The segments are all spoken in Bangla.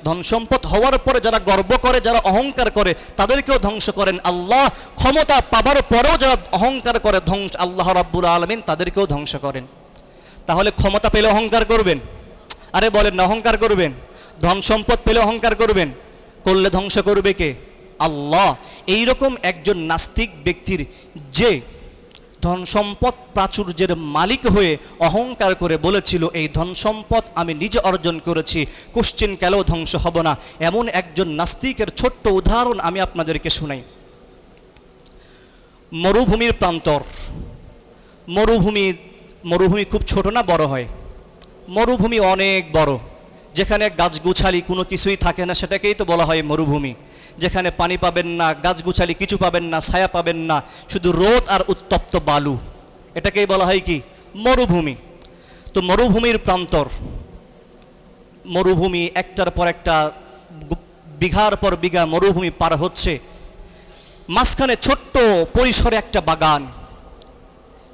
ধন সম্পদ হওয়ার পরে যারা গর্ব করে, যারা অহংকার করে, তাদেরকেও ধ্বংস করেন আল্লাহ। ক্ষমতা পাবার পরেও যারা অহংকার করে, আল্লাহ রাব্বুল আলামিন তাদেরকেও ধ্বংস করেন। তাহলে ক্ষমতা পেলে অহংকার করবেন? আরে বলেন না, অহংকার করবেন? ধন সম্পদ পেলে অহংকার করবেন? করলে ধ্বংস করবে কে? আল্লাহ। এইরকম একজন নাস্তিক ব্যক্তির যে ধন সম্পদ প্রাচুর্যের মালিক হয়ে অহংকার করে বলেছিল, এই ধন সম্পদ আমি নিজে অর্জন করেছি, কোশ্চিন কালেও ধ্বংস হব না, এমন একজন নাস্তিকের ছোট্ট উদাহরণ আমি আপনাদেরকে শোনাই। মরুভূমির প্রান্তর। মরুভূমি খুব ছোট না বড় হয়? মরুভূমি অনেক বড়, যেখানে গাছগুছালি কোনো কিছুই থাকে না, সেটাকেই তো বলা হয় মরুভূমি। যেখানে পানি পাবেন না, গাছগুছালি কিছু পাবেন না, ছায়া পাবেন না, শুধু রোদ আর উত্তপ্ত বালু, এটাকেই বলা হয় কি? মরুভূমি। তো মরুভূমির প্রান্তর, মরুভূমি একটার পর একটা, বিঘার পর বিঘা মরুভূমি পার হচ্ছে। মাঝখানে ছোট্ট পরিসরে একটা বাগান,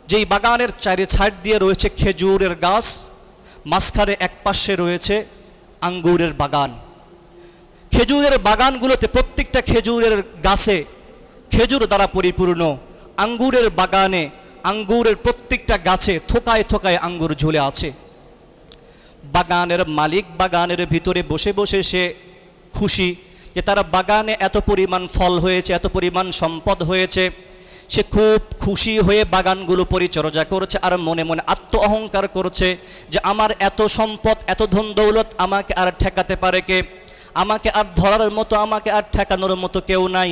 যেই বাগানের চারি সাইড দিয়ে রয়েছে খেজুরের গাছ, মাঝখানে এক পাশে রয়েছে আঙ্গুরের বাগান। খেজুরের বাগানগুলোতে প্রত্যেকটা খেজুরের গাছে খেজুর দ্বারা পরিপূর্ণ। আঙ্গুরের বাগানে, আঙ্গুরের প্রত্যেকটা গাছে থোকায় থোকায় আঙ্গুর ঝুলে আছে। বাগানের মালিক বাগানের ভিতরে বসে বসে সে খুশি যে তার বাগানে এত পরিমাণ ফল হয়েছে, এত পরিমাণ সম্পদ হয়েছে। সে খুব খুশি হয়ে বাগানগুলো পরিচর্যা করছে, আর মনে মনে আত্ম অহংকার করছে যে আমার এত সম্পদ, এত ধন দৌলত, আমাকে আর ঠেকাতে পারে কে? আমাকে আর ধরার মতো, আমাকে আর ঠেকানোর মতো কেউ নাই।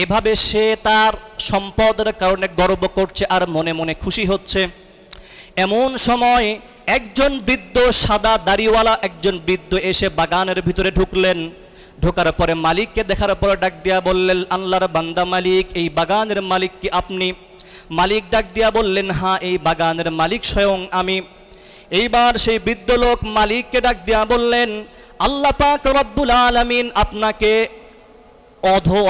এভাবে সে তার সম্পদের কারণে গর্ব করছে আর মনে মনে খুশি হচ্ছে। এমন সময় একজন বৃদ্ধ, সাদা দাড়িওয়ালা একজন বৃদ্ধ এসে বাগানের ভিতরে ঢুকলেন। ঢোকার পরে মালিককে দেখার পরে ডাক দিয়া বললেন, আল্লাহর বান্দা মালিক, এই বাগানের মালিক কি আপনি? মালিক ডাক দিয়া বললেন, হ্যাঁ, এই বাগানের মালিক স্বয়ং আমি। এইবার সেই বৃদ্ধ লোক মালিককে ডাক দিয়া বললেন, আল্লাহ পাক রব্বুল আলামিন আপনাকে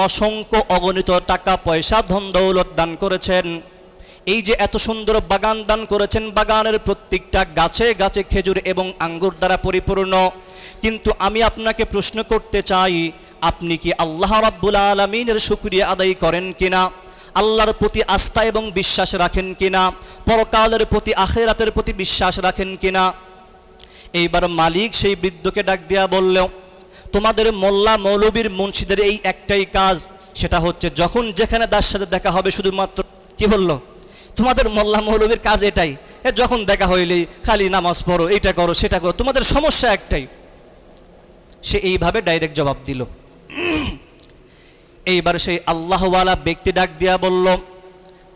অসংখ্য অগণিত টাকা পয়সা ধন দৌলত দান করেছেন। এই যে এত সুন্দর বাগান দান করেছেন, বাগানের প্রত্যেকটা গাছে গাছে খেজুর এবং আঙ্গুর দ্বারা পরিপূর্ণ। কিন্তু আমি আপনাকে প্রশ্ন করতে চাই, আপনি কি আল্লাহ রাব্বুল আলামিনের শুকরিয়া আদায় করেন কিনা? আল্লাহর প্রতি আস্থা এবং বিশ্বাস রাখেন কিনা? পরকালের প্রতি, আখিরাতের প্রতি বিশ্বাস রাখেন কিনা? এইবার মালিক সেই বৃদ্ধকে ডাক দিয়া বলল, তোমাদের মোল্লা মৌলবীর মুন্সিদের এই একটাই কাজ, সেটা হচ্ছে যখন যেখানে তার সাথে দেখা হবে শুধুমাত্র কি বলল? তোমাদের মোল্লা মৌলবীর কাজ এটাই, যখন দেখা হইলেই খালি নামাজ পড়ো, এইটা করো, সেটা করো, তোমাদের সমস্যা একটাই। সে এইভাবে ডাইরেক্ট জবাব দিল। এইবার সেই আল্লাহওয়ালা ব্যক্তি ডাক দিয়া বলল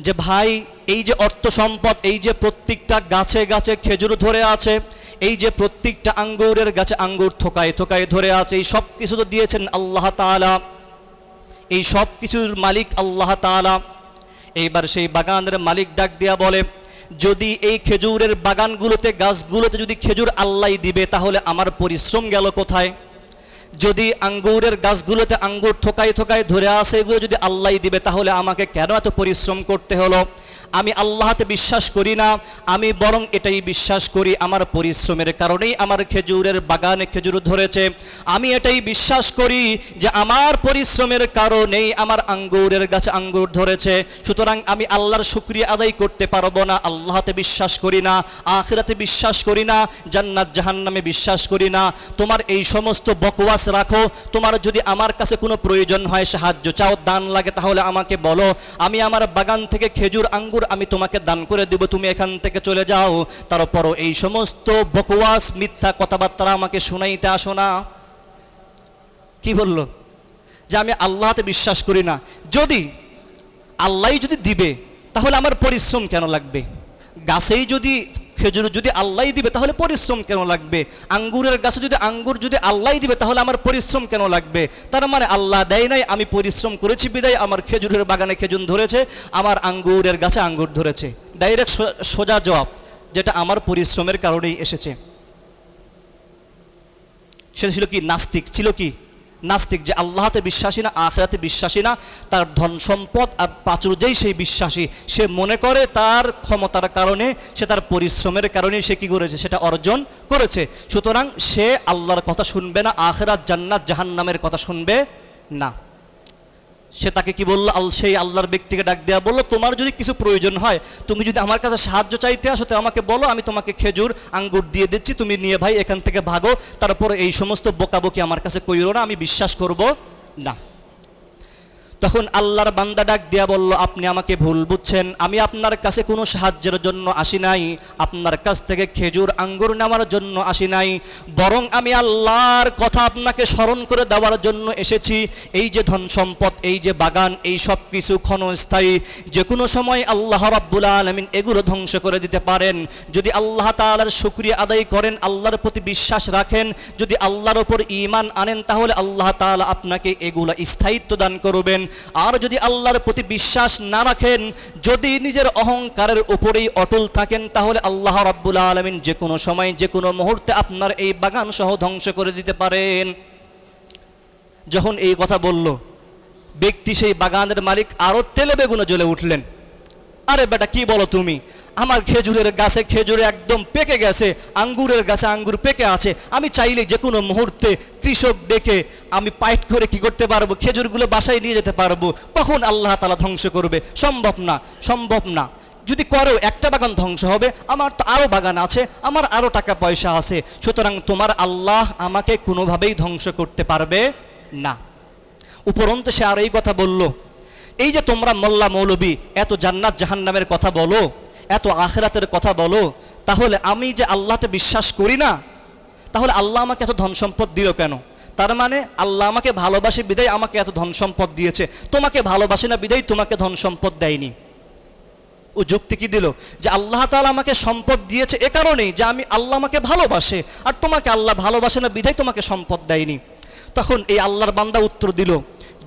যে, ভাই, এই যে অর্থ সম্পদ, এই যে প্রত্যেকটা গাছে গাছে খেজুর ধরে আছে, এই যে প্রত্যেকটা আঙ্গুরের গাছে আঙ্গুর থোকায় থোকায় ধরে আছে, এই সব কিছু তো দিয়েছেন আল্লাহ তাআলা, এই সব কিছুর মালিক আল্লাহ তাআলা। এইবার সেই বাগানের মালিক ডাক দিয়া বলে, যদি এই খেজুরের বাগানগুলোতে, গাছগুলোতে যদি খেজুর আল্লাহ দিবে, তাহলে আমার পরিশ্রম গেল কোথায়? যদি আঙ্গুরের গাছগুলোতে আঙ্গুর থোকায় থোকায় ধরে আছে, এগুলো যদি আল্লাহ দিবে, তাহলে আমাকে কেন এত পরিশ্রম করতে হলো? আমি আল্লাহতে বিশ্বাস করি না, আমি বরং এটাই বিশ্বাস করি আমার পরিশ্রমের কারণেই আমার খেজুরের বাগানে খেজুর ধরেছে। আমি এটাই বিশ্বাস করি যে আমার পরিশ্রমের কারণেই আমার আঙ্গুরের গাছে আঙ্গুর ধরেছে। সুতরাং আমি আল্লাহর শুকরিয়া আদায় করতে পারবো না। আল্লাহতে বিশ্বাস করি না, আখিরাতে বিশ্বাস করি না, জান্নাত জাহান্নামে বিশ্বাস করি না। তোমার এই সমস্ত বকওয়াস রাখো। তোমার যদি আমার কাছে কোনো প্রয়োজন হয়, সাহায্য চাও, দান লাগে, তাহলে আমাকে বলো। আমি আমার বাগান থেকে খেজুর আঙ্গুর আমি তোমাকে দান করে দেব, তুমি এখান থেকে চলে যাও। তারপরও এই সমস্ত বকওয়াস মিথ্যা কথাবার্তা আমাকে শোনাইতে আসো না। কি বলল? যে আমি আল্লাহতে বিশ্বাস করি না। যদি আল্লাহই যদি দিবে, তাহলে আমার পরিশ্রম কেন লাগবে? গাছেই যদি খেজুর যদি আল্লাহ দিবে, তাহলে পরিশ্রম কেন লাগবে? আঙ্গুরের গাছে যদি আঙ্গুর যদি আল্লাহ দিবে, তাহলে আমার পরিশ্রম কেন লাগবে? তার মানে আল্লাহ দেয় নাই, আমি পরিশ্রম করেছি বিদায় আমার খেজুরের বাগানে খেজুর ধরেছে, আমার আঙ্গুরের গাছে আঙ্গুর ধরেছে। ডাইরেক্ট সোজা জবাব, যেটা আমার পরিশ্রমের কারণেই এসেছে। সেটা ছিল কি? নাস্তিক ছিল কি? নাস্তিক, যে আল্লাহতে বিশ্বাসী না, আখিরাতে বিশ্বাসী না, তার ধন সম্পদ আর প্রাচুর্যেই সেই বিশ্বাসী। সে মনে করে তার ক্ষমতার কারণে, সে তার পরিশ্রমের কারণে সে কি করেছে, সেটা অর্জন করেছে। সুতরাং সে আল্লাহর কথা শুনবে না, আখিরাত, জান্নাত, জাহান্নামের কথা শুনবে না। সে তাকে কি বললো, সেই আল্লাহর ব্যক্তিকে ডাক দেওয়া বললো, তোমার যদি কিছু প্রয়োজন হয়, তুমি যদি আমার কাছে সাহায্য চাইতে আসো তো আমাকে বলো, আমি তোমাকে খেজুর আঙ্গুর দিয়ে দিচ্ছি, তুমি নিয়ে ভাই এখান থেকে ভাগো। তারপরে এই সমস্ত বকাবকি আমার কাছে কইরো না, আমি বিশ্বাস করব না। তখন আল্লাহর বান্দা ডাক দিয়া বলল, আপনি আমাকে ভুল বুঝছেন, আমি আপনার কাছে কোনো সাহায্যের জন্য আসি নাই, আপনার কাছ থেকে খেজুর আঙ্গুর নেওয়ার জন্য আসি নাই, বরং আমি আল্লাহর কথা আপনাকে স্মরণ করে দেওয়ার জন্য এসেছি। এই যে ধন সম্পদ, এই যে বাগান, এই সব কিছু ক্ষণস্থায়ী, যে কোনো সময় আল্লাহ রাব্বুল আলামিন এগুলো ধ্বংস করে দিতে পারেন। যদি আল্লাহ তাআলার শুকরিয়া আদায় করেন, আল্লাহর প্রতি বিশ্বাস রাখেন, যদি আল্লাহর ওপর ঈমান আনেন, তাহলে আল্লাহ তাআলা আপনাকে এগুলো স্থায়িত্ব দান করবেন। আর যদি আল্লাহর প্রতি বিশ্বাস না রাখেন, যদি নিজের অহংকারের উপরেই অটল থাকেন, তাহলে আল্লাহ রাব্বুল আলামিন যে কোনো সময়, যে কোনো মুহূর্তে আপনার এই বাগান সহ ধ্বংস করে দিতে পারেন। যখন এই কথা বলল, ব্যক্তি সেই বাগানের মালিক আরো তেলে বেগুনে জ্বলে উঠলেন। আরে বেটা, কি বলো তুমি, আমার খেজুরের গাছে খেজুর একদম পেকে গেছে, আঙ্গুরের গাছে আঙ্গুর পেকে আছে, আমি চাইলে যে কোনো মুহূর্তে কৃষক দেখে আমি পাইট করে কি করতে পারবো, খেজুরগুলো বাসায় নিয়ে যেতে পারবো। কখন আল্লাহ তাআলা ধ্বংস করবে? সম্ভব না, সম্ভব না। যদি করো, একটা বাগান ধ্বংস হবে, আমার তো আরও বাগান আছে, আমার আরও টাকা পয়সা আছে, সুতরাং তোমার আল্লাহ আমাকে কোনোভাবেই ধ্বংস করতে পারবে না। উপরন্তু সে আর এই কথা বলল, এই যে তোমরা মোল্লা মৌলবী এত জান্নাত জাহান্নামের কথা বলো, এত আখিরাতের কথা বলো, তাহলে আমি যে আল্লাহতে বিশ্বাস করি না, তাহলে আল্লাহ আমাকে এত ধন সম্পদ দিল কেন? তার মানে আল্লাহ আমাকে ভালোবাসে বিধায় আমাকে এত ধন সম্পদ দিয়েছে, তোমাকে ভালোবাসে না বিধায় তোমাকে ধন সম্পদ দেয়নি। ও যুক্তি কি দিল, যে আল্লাহ তাআলা আমাকে সম্পদ দিয়েছে এ কারণেই যে আমি, আল্লাহ আমাকে ভালোবাসে, আর তোমাকে আল্লাহ ভালোবাসে না বিধায় তোমাকে সম্পদ দেয়নি। তখন এই আল্লাহর বান্দা উত্তর দিল,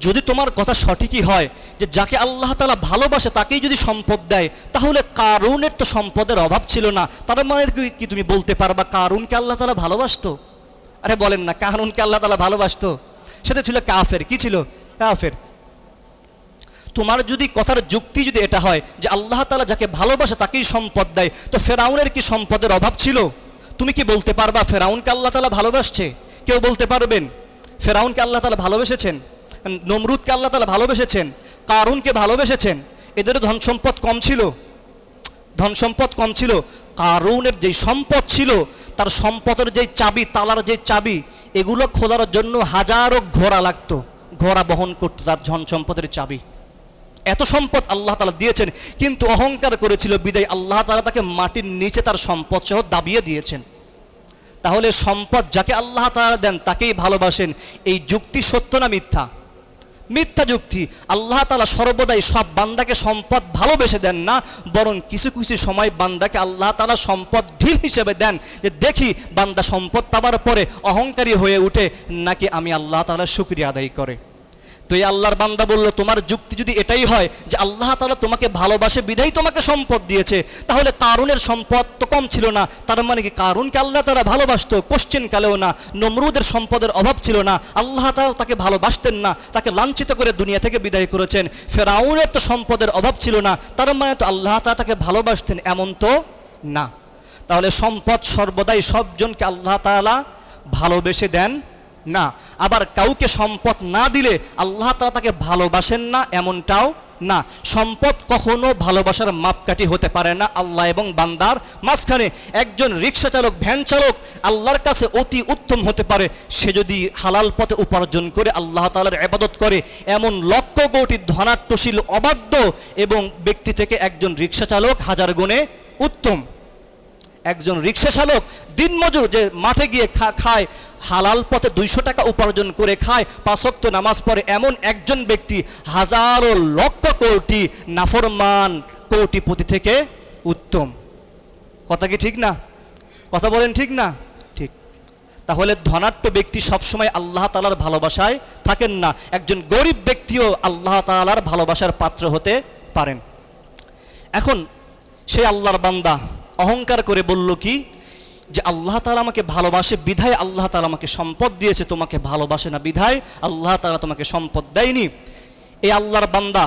যদি তোমার কথা সঠিকই হয় যে যাকে আল্লাহ তাআলা ভালোবাসে তাকেই যদি সম্পদ দেয়, তাহলে কারুনের তো সম্পদের অভাব ছিল না। তার মানে কি তুমি বলতে পারবা কারুনকে আল্লাহ তাআলা ভালোবাসতো? আরে বলেন না, কারুনকে আল্লাহ তাআলা ভালোবাসতো? সেটা ছিল কাফের। কি ছিল? কাফের। তোমার যদি কথার যুক্তি যদি এটা হয় যে আল্লাহ তাআলা যাকে ভালোবাসে তাকেই সম্পদ দেয়, তো ফেরাউনের কি সম্পদের অভাব ছিল? তুমি কি বলতে পারবা ফেরাউনকে আল্লাহ তাআলা ভালোবাসছে? কেউ বলতে পারবেন? ফেরাউনকে আল্লাহ তাআলা ভালোবেসেছেন, নমরুদকে আল্লাহ তাআলা ভালোবেসেছেন, কারুনকে ভালোবেসেছেন। এদেরও ধন সম্পদ কম ছিল? ধন সম্পদ কম ছিল। কারুনের যেই সম্পদ ছিল, তার সম্পদের যেই চাবি, তালার যেই চাবি, এগুলো খোলার জন্য হাজারো ঘোড়া লাগতো, ঘোড়া বহন করতো তার ধন সম্পদের চাবি। এত সম্পদ আল্লাহ তাআলা দিয়েছেন, কিন্তু অহংকার করেছিল বিদায় আল্লাহ তাআলা তাকে মাটির নিচে তার সম্পদ সহ দাবিয়ে দিয়েছেন। তাহলে সম্পদ যাকে আল্লাহ তাআলা দেন তাকেই ভালোবাসেন, এই যুক্তি সত্য না মিথ্যা? মিথ্যা যুক্তি। আল্লাহ তাআলা সর্বদাই সব বান্দাকে সম্পদ ভালোবেসে দেন না, বরং কিছু কিছু সময় বান্দাকে আল্লাহ তাআলা সম্পদ ঢিল হিসেবে দেন, যে দেখি বান্দা সম্পদ পাবার পরে অহংকারী হয়ে উঠে নাকি আমি আল্লাহ তাআলার শুকরিয়া আদায় করে। তো এই আল্লাহর বান্দা বলল, তোমার যুক্তি যদি এটাই হয় যে আল্লাহ তাআলা তোমাকে ভালোবাসে বিধায় তোমাকে সম্পদ দিয়েছে, তাহলে কারুনের সম্পদ তো কম ছিল না, তার মানে কি কারুনকে আল্লাহ তাআলা ভালোবাসতো? কোশ্চেন কালেও না। নমরুদের সম্পদের অভাব ছিল না, আল্লাহ তাআলা তাকে ভালোবাসতেন না, তাকে লাঞ্ছিত করে দুনিয়া থেকে বিদায় করেছেন। ফেরাউনের তো সম্পদের অভাব ছিল না, তার মানে তো আল্লাহ তাআলা তাকে ভালোবাসতেন? এমন তো না। তাহলে সম্পদ সর্বদাই সবজনকে আল্লাহ তাআলা ভালোবেসে দেন না, আবার কাউকে সম্পদ না দিলে আল্লাহ তাআলা তাকে ভালোবাসেন না এমনটাও না। সম্পদ কখনো ভালোবাসার মাপকাঠি হতে পারে না আল্লাহ এবং বান্দার মাঝখানে। একজন রিক্সা চালক, ভ্যান চালক আল্লাহর কাছে অতি উত্তম হতে পারে, সে যদি হালাল পথে উপার্জন করে আল্লাহ তাআলার ইবাদত করে। এমন লক্ষ কোটি ধনাঢ্যশীল অবাধ্য এবং ব্যক্তি থেকে একজন রিক্সা চালক হাজার গুণে উত্তম। একজন রিক্সা চালক দিনমজুর যে মাঠে গিয়ে খায়, হালাল পথে 200 টাকা উপার্জন করে খায়, 5 ওয়াক্ত নামাজ পড়ে, এমন একজন ব্যক্তি হাজারো লক্ষ কোটি নাফরমান কোটিপতি থেকে উত্তম। কথা কি ঠিক না? কথা বলেন ঠিক না? ঠিক। তাহলে ধনাঢ্য ব্যক্তি সবসময় আল্লাহ তাআলার ভালোবাসায় থাকেন না, একজন গরিব ব্যক্তিও আল্লাহ তাআলার ভালোবাসার পাত্র হতে পারেন। এখন সেই আল্লাহর বান্দা অহংকার করে বলল কি, যে আল্লাহ তাআলা আমাকে ভালোবাসে বিধায় আল্লাহ তাআলা আমাকে সম্পদ দিয়েছে, তোমাকে ভালোবাসে না বিধায় আল্লাহ তাআলা তোমাকে সম্পদ দেয়নি। এই আল্লাহর বান্দা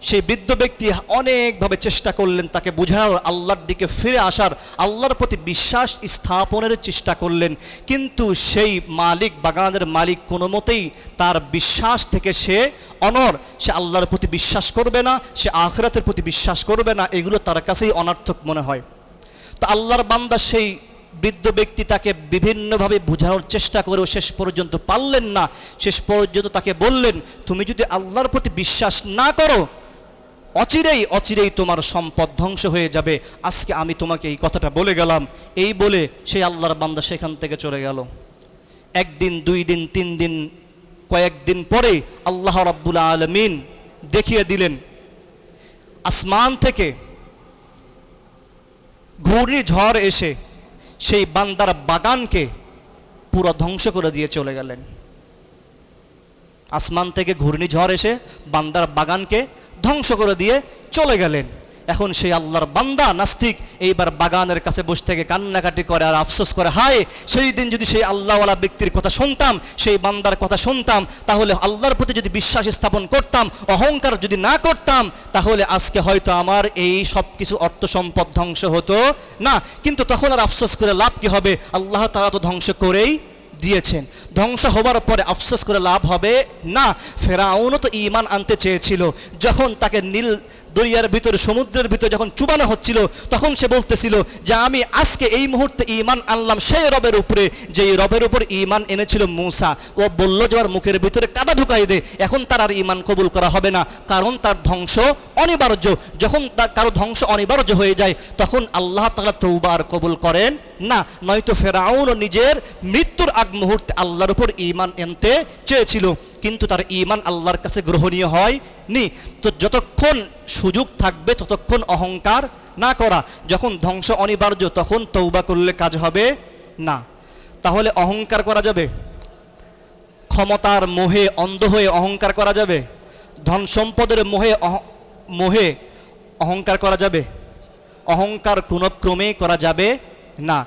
সেই বৃদ্ধ ব্যক্তি অনেকভাবে চেষ্টা করলেন তাকে বুঝানোর, আল্লাহর দিকে ফিরে আসার, আল্লাহর প্রতি বিশ্বাস স্থাপনের চেষ্টা করলেন, কিন্তু সেই মালিক, বাগানের মালিক কোনো মতেই তার বিশ্বাস থেকে সে অনড়। সে আল্লাহর প্রতি বিশ্বাস করবে না, সে আখিরাতের প্রতি বিশ্বাস করবে না, এগুলো তার কাছেই অনর্থক মনে হয়। তো আল্লাহর বান্দা সেই বৃদ্ধ ব্যক্তি তাকে বিভিন্নভাবে বোঝানোর চেষ্টা করেও শেষ পর্যন্ত পারলেন না। শেষ পর্যন্ত তাকে বললেন, তুমি যদি আল্লাহর প্রতি বিশ্বাস না করো, অচিরেই তোমার সম্পদ ধ্বংস হয়ে যাবে। আজকে আমি তোমাকে এই কথাটা বলে গেলাম। এই বলে সেই আল্লাহর বান্দা সেখান থেকে চলে গেল। একদিন, 2 দিন, 3 দিন, কয়েকদিন পরে আল্লাহ রাব্বুল আলামিন দেখিয়ে দিলেন আসমান থেকে ঘূর্ণিঝড় এসে সেই বান্দার বাগানকে পুরো ধ্বংস করে দিয়ে চলে গেলেন। আসমান থেকে ঘূর্ণিঝড় এসে বান্দার বাগানকে ধ্বংস করে দিয়ে চলে গেলেন। এখন সেই আল্লাহর বান্দা নাস্তিক এইবার বাগানের কাছে বসে থেকে কান্নাকাটি করে আর আফসোস করে, হায় সেই দিন যদি সেই আল্লাহওয়ালা ব্যক্তির কথা শুনতাম, সেই বান্দার কথা শুনতাম, তাহলে আল্লাহর প্রতি যদি বিশ্বাস স্থাপন করতাম, অহংকার যদি না করতাম, তাহলে আজকে হয়তো আমার এই সব কিছু অর্থ সম্পদ ধ্বংস হতো না। কিন্তু তখন আর আফসোস করে লাভ কি হবে? আল্লাহ তাআলা তো ধ্বংস করেই দিয়েছেন। ধ্বংস হবার পরে আফসোস করে লাভ হবে না। ফেরাউনও তো ঈমান আনতে চেয়েছিল। যখন তাকে নীল দরিয়ার ভিতরে, সমুদ্রের ভিতরে যখন চুবানো হচ্ছিল, তখন সে বলতেছিল যে আমি আজকে এই মুহূর্তে ঈমান আনলাম সেই রবের উপরে, যেই রবের উপর ঈমান এনেছিল মূসা। ও বলল যে ওর মুখের ভিতরে কাদা ঢুকাই দে, এখন তার আর ঈমান কবুল করা হবে না, কারণ তার ধ্বংস অনিবার্য। যখন কারো ধ্বংস অনিবার্য হয়ে যায়, তখন আল্লাহ তাআলা তওবা আর কবুল করেন না। নয়তো ফেরাউন নিজের মৃত্যুর আগ মুহূর্তে আল্লাহর উপর ঈমান আনতে চেয়েছিল, কিন্তু তার ঈমান আল্লাহর কাছে গ্রহণীয় হয়নি। তো যতক্ষণ সুযোগ থাকবে ততক্ষণ অহংকার না করা, যখন ধ্বংস অনিবার্য তখন তওবা করলে কাজ হবে না। তাহলে অহংকার করা যাবে? ক্ষমতার মোহে অন্ধ হয়ে অহংকার করা যাবে? ধন সম্পদের মোহে অহংকার করা যাবে? অহংকার কোনো ক্রমেই করা যাবে না।